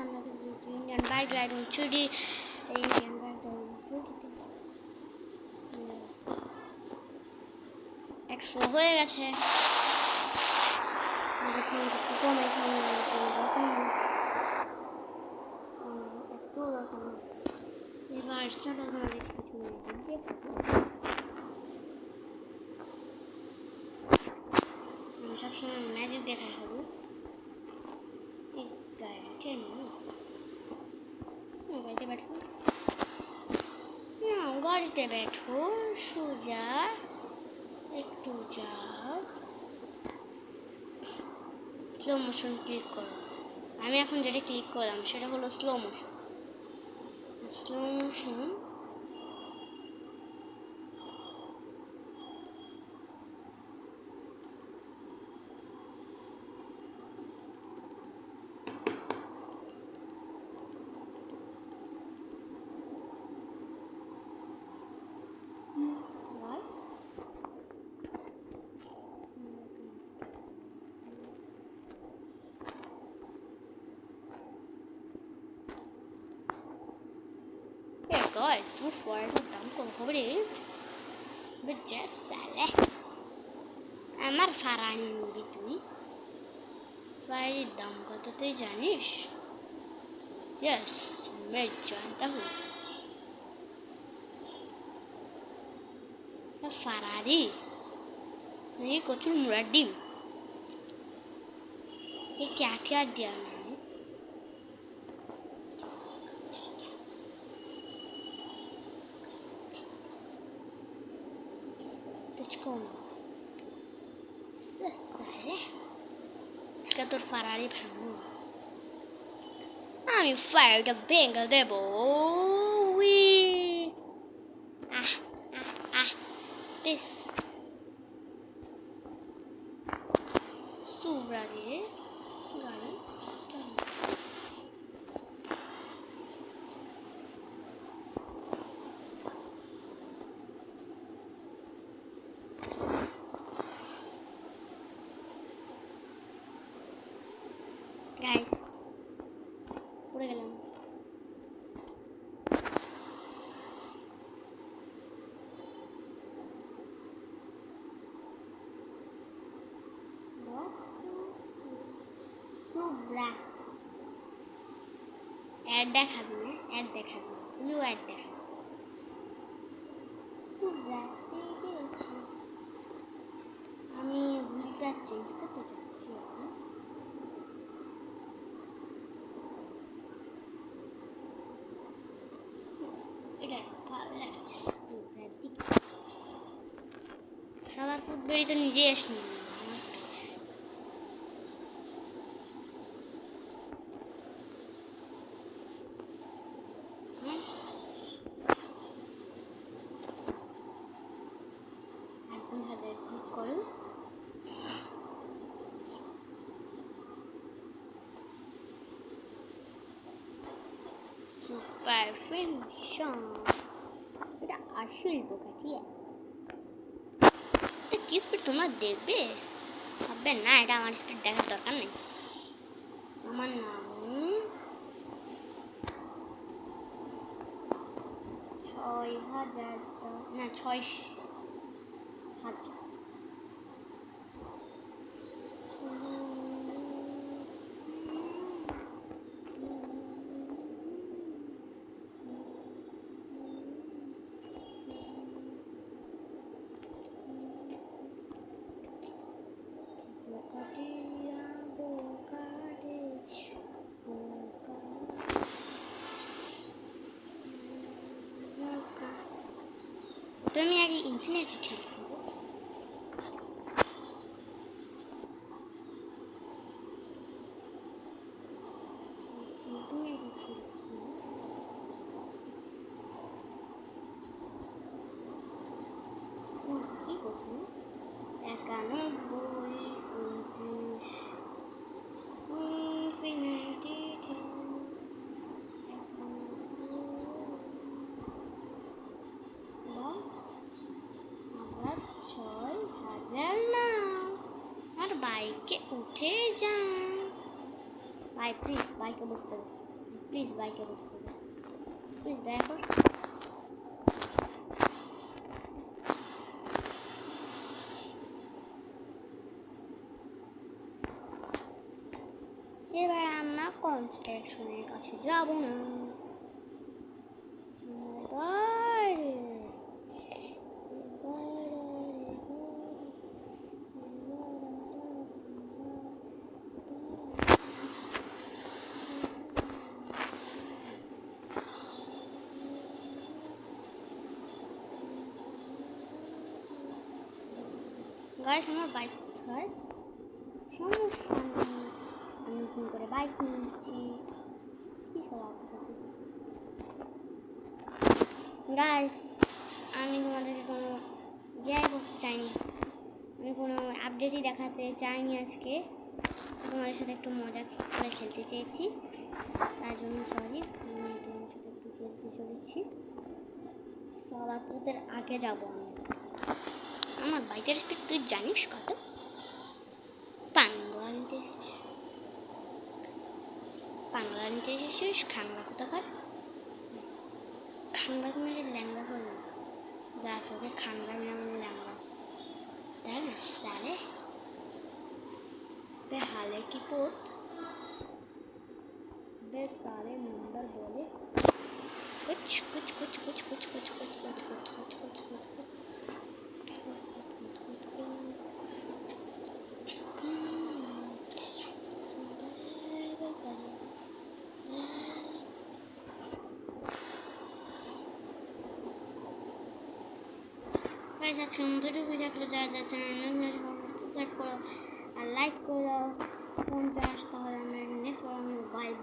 আমরা কিন্তু Indian bike riding চুরি ইন্ডিয়ান বাইক রাইডিং চুরিতে 100 হয়ে গেছে। কমে সামনে একটু এবার স্টার্ট আমাদের কিছু আমি সবসময় ম্যাজিক দেখা খাবো। গাড়িতে बैठो গাড়িতে बैठो সোজা একটু যাও স্লো মোশন ক্লিক করো। আমি এখন যেটা ক্লিক করলাম সেটা হলো slow motion. Slow motion guys, tu sport দাম কত হবে রে? বেজে সালে আমার ফারানি নিবি তুই? ফারানির দাম কত তুই জানিস? यस मैं जानता हूँ। ফারারি नहीं कचूर मुड़ा डिम ये क्या क्या दिया मैंने? तुझको साले इसका तो फरारी भागो আমি ফায়ারটা ভেঙে দেব। উই বেশ সুবরা দিয়ে গাড়ি গাইস পড়ে গেলাম। অ্যাড দেখাবি না অ্যাড দেখাবি তুইও অ্যাড দেখাবি। আমি হুইলটা চেঞ্জ করতে চাচ্ছি এখন। এটা ভালো লাগছে সবার ফুটবেড়ি তো নিজেই আসনি করুন সুপার ফিনিশন এটা আসল বোকাটিয়া কি স্পিড তোমরা দেখবে ভাববে না এটা আমার স্পিড দেখার দরকার নেই। আমার নাম 6000 না 6000 तो मैं आगे इन्फिनिटी चेंज करूँ इन्फिनिटी चेंज কি করছি 91 ইনফিনিটি আর বাইকে উঠে যান ভাই প্লিজ বাইকে বসতে প্লিজ বাইকে বসতে দাও, প্লিজ দেখো। এবার আমরা কনস্ট্রাকশনের কাছে যাব না। গাইস আমার বাইক হয় সমস্যা নেই, আমি নতুন করে বাইক নিচ্ছি। কি সব গাইস, আমি তোমাদেরকে কোনো করতে চাইনি, আমি কোনো আপডেটই দেখাতে চাইনি আজকে। তোমাদের সাথে একটু মজা করে খেলতে চেয়েছি, তার জন্য সরি। আমি তোমার সাথে একটু খেলতে চলেছি। সবার তোদের আগে যাবো আমি। আমার বাইকের স্পিড তুই জানিস কত? পাঙ্গলা নিতে এসেছিস খাংলা কোথাকার? খাংলা মেরে ল্যাংলা করলো, যা তোকে খাংলা মেরে ল্যাংলা তাই না সালে हाले की पोत बे सारे नंबर बोले कुछ कुछ कुछ कुछ कुछ कुछ कुछ कुछ कुछ कुछ कुछ कुछ ऐसा सुंदर कुछ एक लोग जा चैनल में सब्सक्राइब करो, लाइक करो, कौन चाहता है मैं नेक्स्ट वाला में बाय बाय।